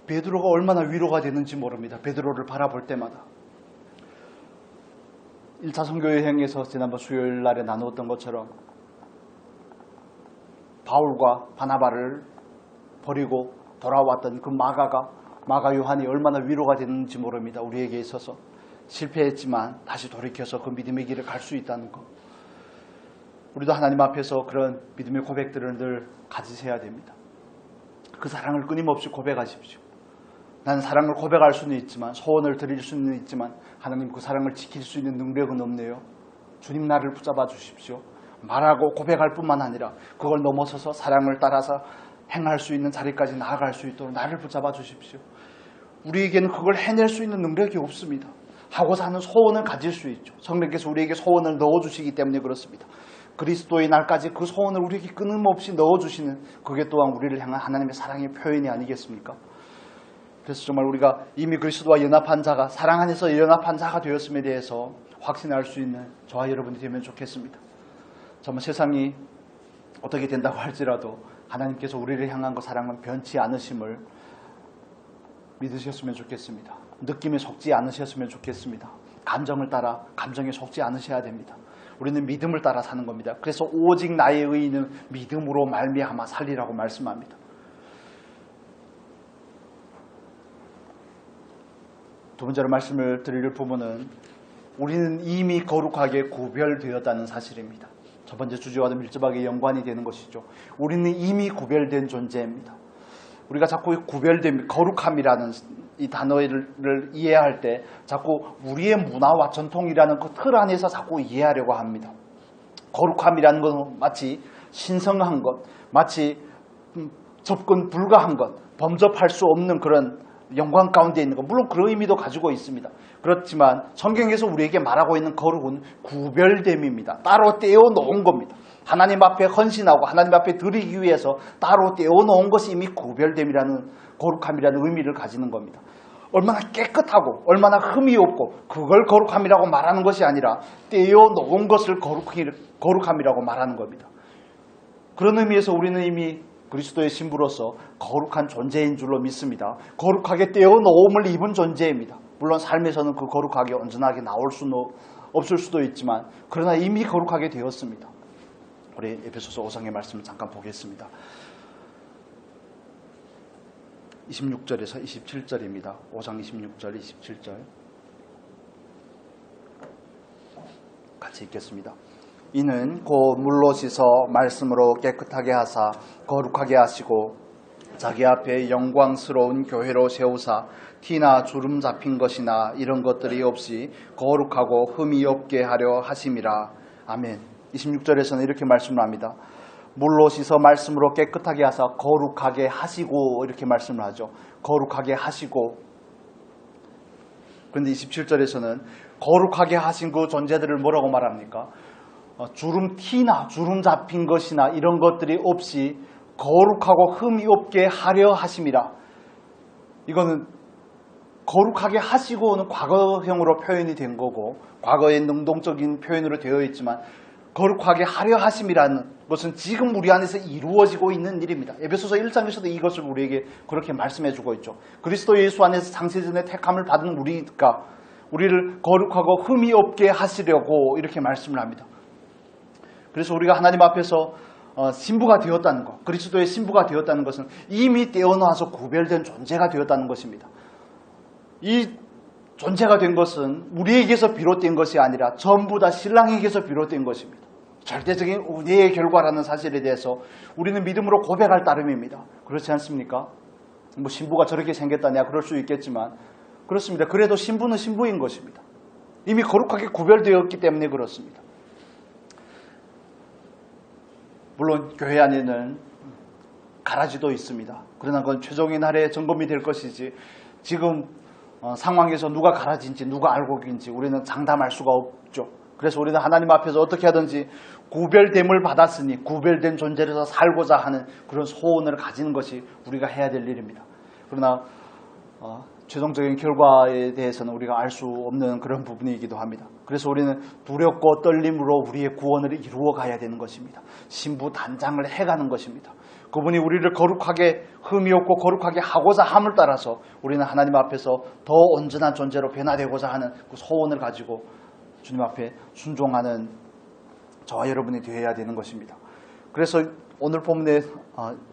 베드로가 얼마나 위로가 되는지 모릅니다. 베드로를 바라볼 때마다. 1차 선교여행에서 지난번 수요일 날에 나누었던 것처럼 바울과 바나바를 버리고 돌아왔던 그 마가 요한이 얼마나 위로가 되는지 모릅니다. 우리에게 있어서 실패했지만 다시 돌이켜서 그 믿음의 길을 갈 수 있다는 것. 우리도 하나님 앞에서 그런 믿음의 고백들을 늘 가지셔야 됩니다. 그 사랑을 끊임없이 고백하십시오. 나는 사랑을 고백할 수는 있지만, 소원을 드릴 수는 있지만 하나님 그 사랑을 지킬 수 있는 능력은 없네요. 주님 나를 붙잡아 주십시오. 말하고 고백할 뿐만 아니라 그걸 넘어서서 사랑을 따라서 행할 수 있는 자리까지 나아갈 수 있도록 나를 붙잡아 주십시오. 우리에게는 그걸 해낼 수 있는 능력이 없습니다. 하고자 하는 소원을 가질 수 있죠. 성령께서 우리에게 소원을 넣어주시기 때문에 그렇습니다. 그리스도의 날까지 그 소원을 우리에게 끊임없이 넣어주시는 그게 또한 우리를 향한 하나님의 사랑의 표현이 아니겠습니까? 그래서 정말 우리가 이미 그리스도와 연합한 자가, 사랑 안에서 연합한 자가 되었음에 대해서 확신할 수 있는 저와 여러분이 되면 좋겠습니다. 정말 세상이 어떻게 된다고 할지라도 하나님께서 우리를 향한 그 사랑은 변치 않으심을 믿으셨으면 좋겠습니다. 느낌에 속지 않으셨으면 좋겠습니다. 감정을 따라 감정에 속지 않으셔야 됩니다. 우리는 믿음을 따라 사는 겁니다. 그래서 오직 나의 의인은 믿음으로 말미암아 살리라고 말씀합니다. 두 번째로 말씀을 드릴 부분은 우리는 이미 거룩하게 구별되었다는 사실입니다. 첫 번째 주제와도 밀접하게 연관이 되는 것이죠. 우리는 이미 구별된 존재입니다. 우리가 자꾸 구별됨, 거룩함이라는 이 단어를 이해할 때 자꾸 우리의 문화와 전통이라는 그 틀 안에서 자꾸 이해하려고 합니다. 거룩함이라는 것은 마치 신성한 것, 마치 접근 불가한 것, 범접할 수 없는 그런 영광 가운데 있는 것, 물론 그런 의미도 가지고 있습니다. 그렇지만 성경에서 우리에게 말하고 있는 거룩은 구별됨입니다. 따로 떼어놓은 겁니다. 하나님 앞에 헌신하고 하나님 앞에 드리기 위해서 따로 떼어놓은 것이 이미 구별됨이라는, 거룩함이라는 의미를 가지는 겁니다. 얼마나 깨끗하고 얼마나 흠이 없고 그걸 거룩함이라고 말하는 것이 아니라 떼어놓은 것을 거룩함이라고 말하는 겁니다. 그런 의미에서 우리는 이미 그리스도의 신부로서 거룩한 존재인 줄로 믿습니다. 거룩하게 떼어놓음을 입은 존재입니다. 물론 삶에서는 그 거룩하게 온전하게 나올 수는 없을 수도 있지만 그러나 이미 거룩하게 되었습니다. 우리 에베소서 5장의 말씀을 잠깐 보겠습니다. 26절에서 27절입니다. 5장 26절, 27절 같이 읽겠습니다. 이는 곧 물로 씻어 말씀으로 깨끗하게 하사 거룩하게 하시고 자기 앞에 영광스러운 교회로 세우사 티나 주름 잡힌 것이나 이런 것들이 없이 거룩하고 흠이 없게 하려 하심이라. 아멘. 26절에서는 이렇게 말씀을 합니다. 물로 씻어 말씀으로 깨끗하게 하사 거룩하게 하시고, 이렇게 말씀을 하죠. 거룩하게 하시고. 그런데 27절에서는 거룩하게 하신 그 존재들을 뭐라고 말합니까? 주름 티나 주름 잡힌 것이나 이런 것들이 없이 거룩하고 흠이 없게 하려 하심이라. 이거는 거룩하게 하시고는 과거형으로 표현이 된 거고, 과거의 능동적인 표현으로 되어 있지만, 거룩하게 하려 하심이라는 것은 지금 우리 안에서 이루어지고 있는 일입니다. 에베소서 1장에서도 이것을 우리에게 그렇게 말씀해 주고 있죠. 그리스도 예수 안에서 창세전에 택함을 받은 우리가 우리를 거룩하고 흠이 없게 하시려고 이렇게 말씀을 합니다. 그래서 우리가 하나님 앞에서 신부가 되었다는 것, 그리스도의 신부가 되었다는 것은 이미 떼어놔서 구별된 존재가 되었다는 것입니다. 이 존재가 된 것은 우리에게서 비롯된 것이 아니라 전부 다 신랑에게서 비롯된 것입니다. 절대적인 은혜의 결과라는 사실에 대해서 우리는 믿음으로 고백할 따름입니다. 그렇지 않습니까? 뭐 신부가 저렇게 생겼다냐 그럴 수 있겠지만 그렇습니다. 그래도 신부는 신부인 것입니다. 이미 거룩하게 구별되었기 때문에 그렇습니다. 물론 교회 안에는 가라지도 있습니다. 그러나 그건 최종의 날에 점검이 될 것이지 지금 상황에서 누가 가라지인지 누가 알곡인지 우리는 장담할 수가 없죠. 그래서 우리는 하나님 앞에서 어떻게 하든지 구별됨을 받았으니 구별된 존재로서 살고자 하는 그런 소원을 가지는 것이 우리가 해야 될 일입니다. 그러나 최종적인 결과에 대해서는 우리가 알 수 없는 그런 부분이기도 합니다. 그래서 우리는 두렵고 떨림으로 우리의 구원을 이루어 가야 되는 것입니다. 신부 단장을 해가는 것입니다. 그분이 우리를 거룩하게 흠이 없고 거룩하게 하고자 함을 따라서 우리는 하나님 앞에서 더 온전한 존재로 변화되고자 하는 그 소원을 가지고 주님 앞에 순종하는 저와 여러분이 되어야 되는 것입니다. 그래서 오늘 본문의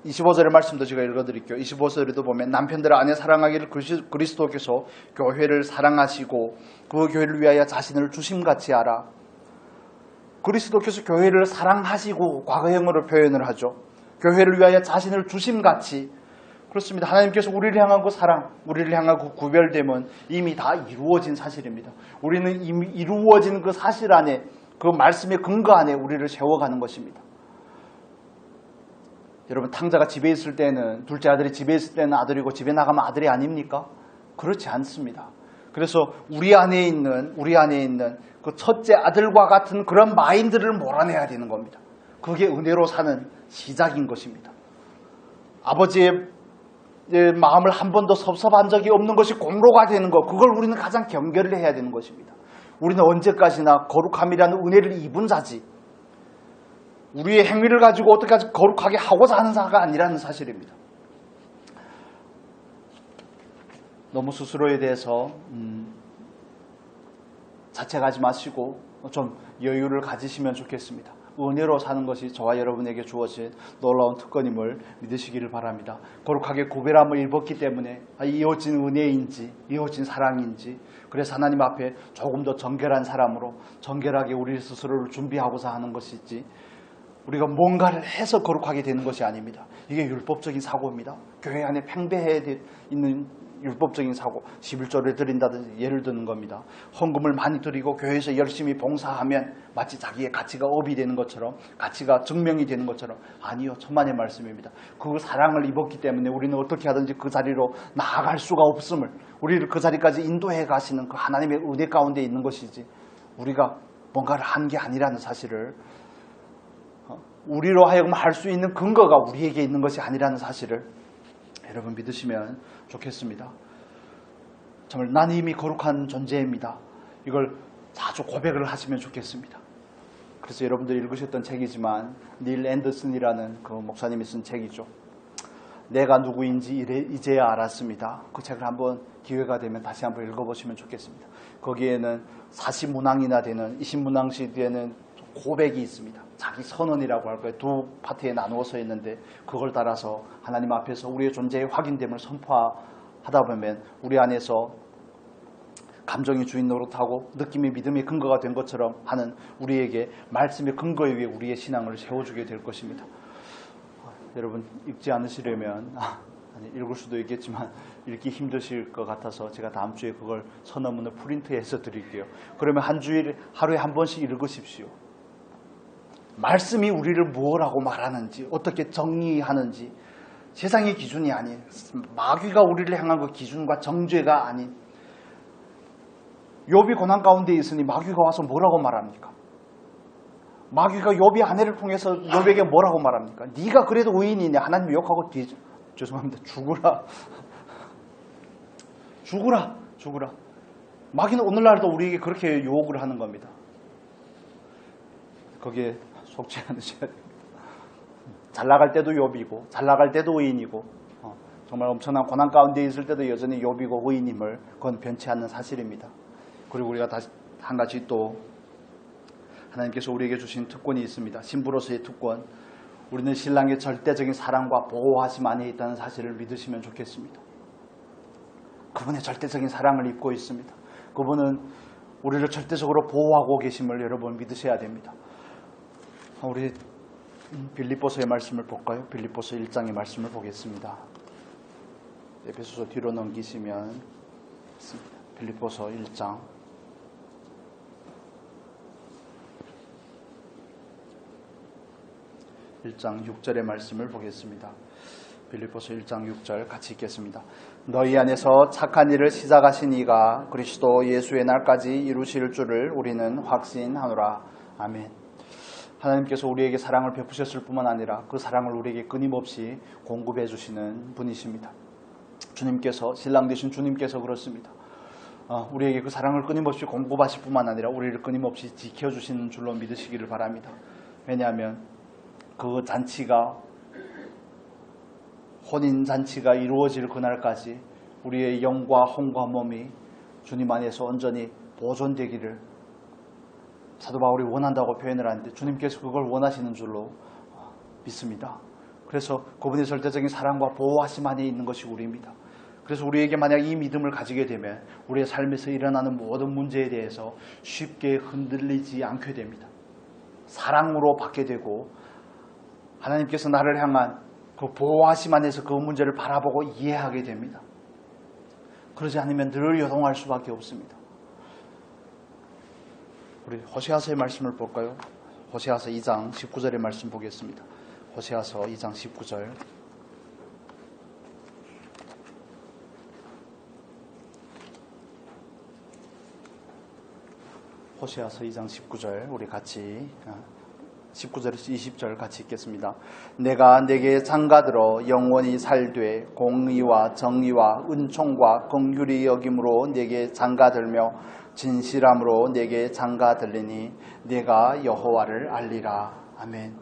25절의 말씀도 제가 읽어드릴게요. 25절에도 보면 남편들을 아내 사랑하기를 그리스도께서 교회를 사랑하시고 그 교회를 위하여 자신을 주심같이 하라. 그리스도께서 교회를 사랑하시고 과거형으로 표현을 하죠. 교회를 위하여 자신을 주심같이. 그렇습니다. 하나님께서 우리를 향한 그 사랑, 우리를 향한 그 구별됨은 이미 다 이루어진 사실입니다. 우리는 이미 이루어진 그 사실 안에, 그 말씀의 근거 안에 우리를 세워가는 것입니다. 여러분, 탕자가 집에 있을 때는, 둘째 아들이 집에 있을 때는 아들이고 집에 나가면 아들이 아닙니까? 그렇지 않습니다. 그래서 우리 안에 있는 그 첫째 아들과 같은 그런 마인드를 몰아내야 되는 겁니다. 그게 은혜로 사는 시작인 것입니다. 아버지의 마음을 한 번도 섭섭한 적이 없는 것이 공로가 되는 것, 그걸 우리는 가장 경계를 해야 되는 것입니다. 우리는 언제까지나 거룩함이라는 은혜를 입은 자지 우리의 행위를 가지고 어떻게까지 거룩하게 하고자 하는 자가 아니라는 사실입니다. 너무 스스로에 대해서 자책하지 마시고 좀 여유를 가지시면 좋겠습니다. 은혜로 사는 것이 저와 여러분에게 주어진 놀라운 특권임을 믿으시기를 바랍니다. 거룩하게 구별함을 입었기 때문에 이어진 은혜인지 이어진 사랑인지, 그래서 하나님 앞에 조금 더 정결한 사람으로 정결하게 우리 스스로를 준비하고자 하는 것이지 우리가 뭔가를 해서 거룩하게 되는 것이 아닙니다. 이게 율법적인 사고입니다. 교회 안에 팽배해 있는 율법적인 사고, 11조를 드린다든지 예를 드는 겁니다. 헌금을 많이 드리고 교회에서 열심히 봉사하면 마치 자기의 가치가 업이 되는 것처럼, 가치가 증명이 되는 것처럼, 아니요, 천만의 말씀입니다. 그 사랑을 입었기 때문에 우리는 어떻게 하든지 그 자리로 나아갈 수가 없음을, 우리를 그 자리까지 인도해 가시는 그 하나님의 은혜 가운데 있는 것이지 우리가 뭔가를 한 게 아니라는 사실을, 우리로 하여금 할 수 있는 근거가 우리에게 있는 것이 아니라는 사실을 여러분 믿으시면 좋겠습니다. 정말 난 이미 거룩한 존재입니다. 이걸 자주 고백을 하시면 좋겠습니다. 그래서 여러분들이 읽으셨던 책이지만 닐 앤더슨이라는 그 목사님이 쓴 책이죠. 내가 누구인지 이제야 알았습니다. 그 책을 한번 기회가 되면 다시 한번 읽어보시면 좋겠습니다. 거기에는 40문항이나 되는, 20문항씩 되는 고백이 있습니다. 자기 선언이라고 할 거예요. 두 파트에 나누어서 있는데 그걸 따라서 하나님 앞에서 우리의 존재의 확인됨을 선포하다 보면 우리 안에서 감정이 주인 노릇하고 느낌이 믿음의 근거가 된 것처럼 하는 우리에게 말씀의 근거에 의해 우리의 신앙을 세워주게 될 것입니다. 여러분 읽지 않으시려면 읽을 수도 있겠지만 읽기 힘드실 것 같아서 제가 다음 주에 그걸 서너문을 프린트해서 드릴게요. 그러면 한 주일에 하루에 한 번씩 읽으십시오. 말씀이 우리를 뭐라고 말하는지, 어떻게 정의하는지, 세상의 기준이 아닌, 마귀가 우리를 향한 그 기준과 정죄가 아닌, 욥이 고난 가운데 있으니 마귀가 와서 뭐라고 말합니까? 마귀가 욥의 아내를 통해서 욥에게 뭐라고 말합니까? 네가 그래도 의인이냐? 하나님 욕하고 죄송합니다. 죽으라. 죽으라. 죽으라. 마귀는 오늘날도 우리에게 그렇게 유혹을 하는 겁니다. 거기에 속지 않으셔야 됩니다. 잘 나갈 때도 욥이고 잘 나갈 때도 의인이고 정말 엄청난 고난 가운데 있을 때도 여전히 욥이고 의인임을 그건 변치 않는 사실입니다. 그리고 우리가 다시 한 가지 또 하나님께서 우리에게 주신 특권이 있습니다. 신부로서의 특권. 우리는 신랑의 절대적인 사랑과 보호하심 안에 있다는 사실을 믿으시면 좋겠습니다. 그분의 절대적인 사랑을 입고 있습니다. 그분은 우리를 절대적으로 보호하고 계심을 여러분 믿으셔야 됩니다. 우리 빌립보서의 말씀을 볼까요? 빌립보서 1장의 말씀을 보겠습니다. 에베소서 뒤로 넘기시면 빌립보서 1장 6절의 말씀을 보겠습니다. 빌립보서 1장 6절 같이 읽겠습니다. 너희 안에서 착한 일을 시작하신 이가 그리스도 예수의 날까지 이루실 줄을 우리는 확신하노라. 아멘. 하나님께서 우리에게 사랑을 베푸셨을 뿐만 아니라 그 사랑을 우리에게 끊임없이 공급해 주시는 분이십니다. 주님께서, 신랑 되신 주님께서 그렇습니다. 우리에게 그 사랑을 끊임없이 공급하실 뿐만 아니라 우리를 끊임없이 지켜주시는 줄로 믿으시기를 바랍니다. 왜냐하면 그 잔치가, 혼인잔치가 이루어질 그날까지 우리의 영과 혼과 몸이 주님 안에서 온전히 보존되기를 사도 바울이 원한다고 표현을 하는데 주님께서 그걸 원하시는 줄로 믿습니다. 그래서 그분의 절대적인 사랑과 보호하심 안에 있는 것이 우리입니다. 그래서 우리에게 만약 이 믿음을 가지게 되면 우리의 삶에서 일어나는 모든 문제에 대해서 쉽게 흔들리지 않게 됩니다. 사랑으로 받게 되고 하나님께서 나를 향한 그 보호하심 안에서 그 문제를 바라보고 이해하게 됩니다. 그러지 않으면 늘 요동할 수밖에 없습니다. 우리 호세아서의 말씀을 볼까요? 호세아서 2장 19절의 말씀 보겠습니다. 호세아서 2장 19절. 호세아서 2장 19절 우리 같이 19절에서 20절 같이 읽겠습니다. 내가 내게 장가들어 영원히 살되 공의와 정의와 은총과 긍휼히 여김으로 내게 장가들며 진실함으로 내게 장가들리니 내가 여호와를 알리라. 아멘.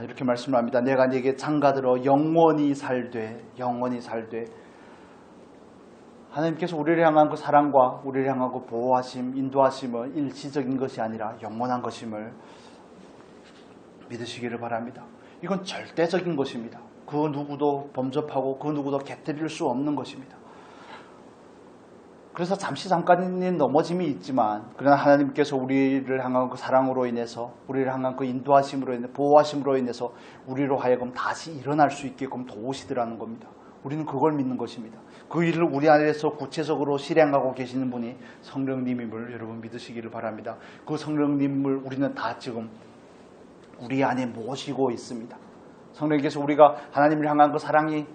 이렇게 말씀을 합니다. 내가 내게 장가들어 영원히 살되 하나님께서 우리를 향한 그 사랑과 우리를 향한 그 보호하심, 인도하심은 일시적인 것이 아니라 영원한 것임을 믿으시기를 바랍니다. 이건 절대적인 것입니다. 그 누구도 범접하고 그 누구도 곁들일 수 없는 것입니다. 그래서 잠깐의 넘어짐이 있지만 그러나 하나님께서 우리를 향한 그 사랑으로 인해서 우리를 향한 그 인도하심으로 인해 보호하심으로 인해서 우리로 하여금 다시 일어날 수 있게끔 도우시더라는 겁니다. 우리는 그걸 믿는 것입니다. 그 일을 우리 안에서 구체적으로 실행하고 계시는 분이 성령님임을 여러분 믿으시기를 바랍니다. 그 성령님을 우리는 다 지금 우리 안에 모시고 있습니다. 성령께서 우리가 하나님을 향한 그 사랑이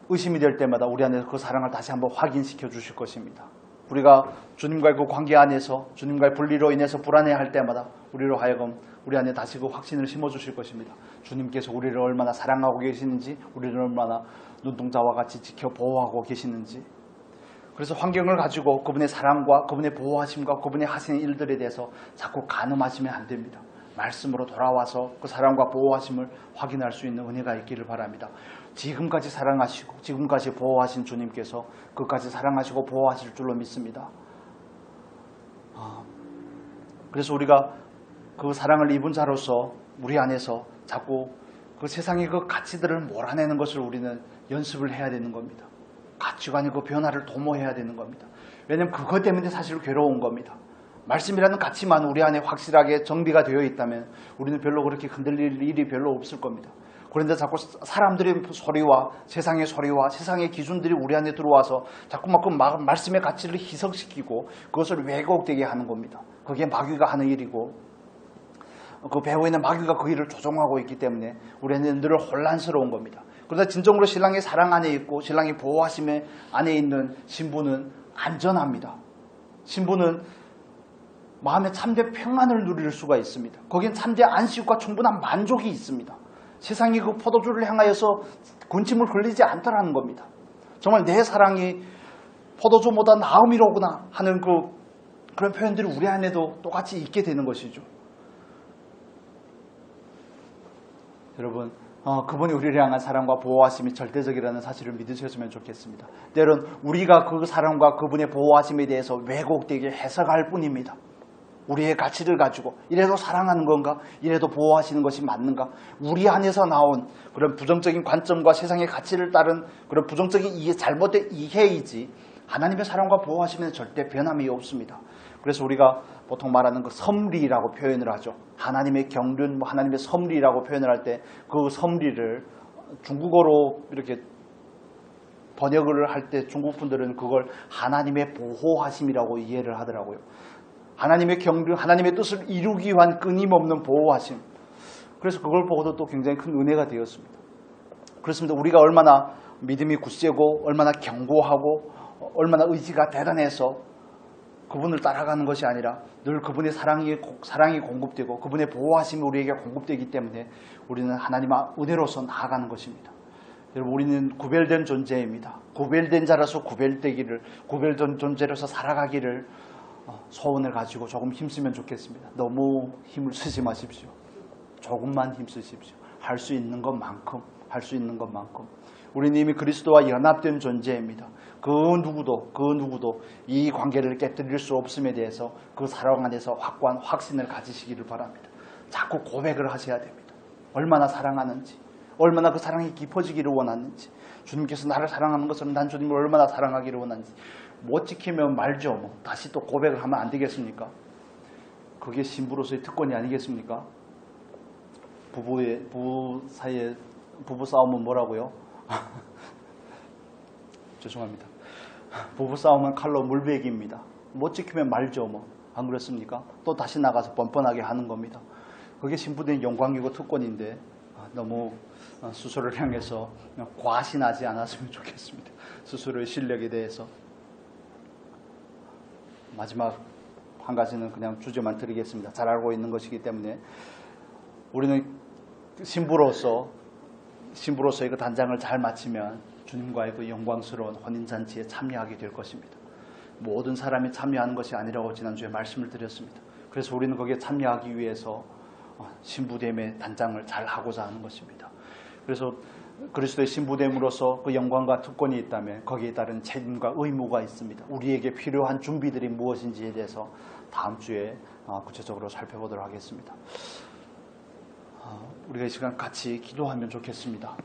의심이 될 때마다 우리 안에서 그 사랑을 다시 한번 확인시켜 주실 것입니다. 우리가 주님과의 그 관계 안에서 주님과의 분리로 인해서 불안해할 때마다 우리로 하여금 우리 안에 다시 그 확신을 심어주실 것입니다. 주님께서 우리를 얼마나 사랑하고 계시는지, 우리를 얼마나 눈동자와 같이 지켜 보호하고 계시는지. 그래서 환경을 가지고 그분의 사랑과 그분의 보호하심과 그분의 하시는 일들에 대해서 자꾸 간음하시면 안 됩니다. 말씀으로 돌아와서 그 사랑과 보호하심을 확인할 수 있는 은혜가 있기를 바랍니다. 지금까지 사랑하시고 지금까지 보호하신 주님께서 끝까지 사랑하시고 보호하실 줄로 믿습니다. 그래서 우리가 그 사랑을 입은 자로서 우리 안에서 자꾸 그 세상의 그 가치들을 몰아내는 것을 우리는 연습을 해야 되는 겁니다. 가치관의 그 변화를 도모해야 되는 겁니다. 왜냐하면 그것 때문에 사실 괴로운 겁니다. 말씀이라는 가치만 우리 안에 확실하게 정비가 되어 있다면 우리는 별로 그렇게 흔들릴 일이 별로 없을 겁니다. 그런데 자꾸 사람들의 소리와 세상의 소리와 세상의 기준들이 우리 안에 들어와서 자꾸만 그 말씀의 가치를 희석시키고 그것을 왜곡되게 하는 겁니다. 그게 마귀가 하는 일이고 그 배후에 있는 마귀가 그 일을 조종하고 있기 때문에 우리는 늘 혼란스러운 겁니다. 그러나 진정으로 신랑의 사랑 안에 있고 신랑의 보호하심 안에 있는 신부는 안전합니다. 신부는 마음의 참된 평안을 누릴 수가 있습니다. 거기엔 참된 안식과 충분한 만족이 있습니다. 세상이 그 포도주를 향하여서 군침을 흘리지 않더라는 겁니다. 정말 내 사랑이 포도주보다 나음이로구나 하는 그런 표현들이 우리 안에도 똑같이 있게 되는 것이죠. 여러분, 그분이 우리를 향한 사랑과 보호하심이 절대적이라는 사실을 믿으셨으면 좋겠습니다. 때론 우리가 그 사랑과 그분의 보호하심에 대해서 왜곡되게 해석할 뿐입니다. 우리의 가치를 가지고 이래도 사랑하는 건가? 이래도 보호하시는 것이 맞는가? 우리 안에서 나온 그런 부정적인 관점과 세상의 가치를 따른 그런 부정적인 잘못된 이해이지 하나님의 사랑과 보호하심에는 절대 변함이 없습니다. 그래서 우리가 보통 말하는 그 섭리라고 표현을 하죠. 하나님의 경륜, 하나님의 섭리라고 표현을 할 때 그 섭리를 중국어로 이렇게 번역을 할 때 중국 분들은 그걸 하나님의 보호하심이라고 이해를 하더라고요. 하나님의 경륜, 하나님의 뜻을 이루기 위한 끊임없는 보호하심. 그래서 그걸 보고도 또 굉장히 큰 은혜가 되었습니다. 그렇습니다. 우리가 얼마나 믿음이 굳세고 얼마나 견고하고 얼마나 의지가 대단해서 그분을 따라가는 것이 아니라 늘 그분의 사랑이 공급되고 그분의 보호하심이 우리에게 공급되기 때문에 우리는 하나님의 은혜로서 나아가는 것입니다. 여러분, 우리는 구별된 존재입니다. 구별된 자로서 구별된 존재로서 살아가기를 소원을 가지고 조금 힘쓰면 좋겠습니다. 너무 힘을 쓰지 마십시오. 조금만 힘쓰십시오. 할 수 있는 것만큼. 우리는 이미 그리스도와 연합된 존재입니다. 그 누구도 이 관계를 깨뜨릴 수 없음에 대해서 그 사랑 안에서 확고한 확신을 가지시기를 바랍니다. 자꾸 고백을 하셔야 됩니다. 얼마나 사랑하는지, 얼마나 그 사랑이 깊어지기를 원하는지, 주님께서 나를 사랑하는 것처럼 난 주님을 얼마나 사랑하기를 원하는지. 못 지키면 말죠. 다시 또 고백을 하면 안 되겠습니까? 그게 신부로서의 특권이 아니겠습니까? 부부 사이에 부부 싸움은 뭐라고요? 죄송합니다. 부부 싸움은 칼로 물베기입니다. 못 지키면 말죠. 안 그렇습니까? 또 다시 나가서 뻔뻔하게 하는 겁니다. 그게 신부된 영광이고 특권인데 너무 스스로를 향해서 과신하지 않았으면 좋겠습니다. 스스로의 실력에 대해서. 마지막 한 가지는 그냥 주제만 드리겠습니다. 잘 알고 있는 것이기 때문에 우리는 신부로서의 그 단장을 잘 마치면 주님과의 그 영광스러운 혼인잔치에 참여하게 될 것입니다. 모든 사람이 참여하는 것이 아니라고 지난주에 말씀을 드렸습니다. 그래서 우리는 거기에 참여하기 위해서 신부됨의 단장을 잘 하고자 하는 것입니다. 그래서 그리스도의 신부됨으로서 그 영광과 특권이 있다면 거기에 따른 책임과 의무가 있습니다. 우리에게 필요한 준비들이 무엇인지에 대해서 다음 주에 구체적으로 살펴보도록 하겠습니다. 우리가 이 시간 같이 기도하면 좋겠습니다.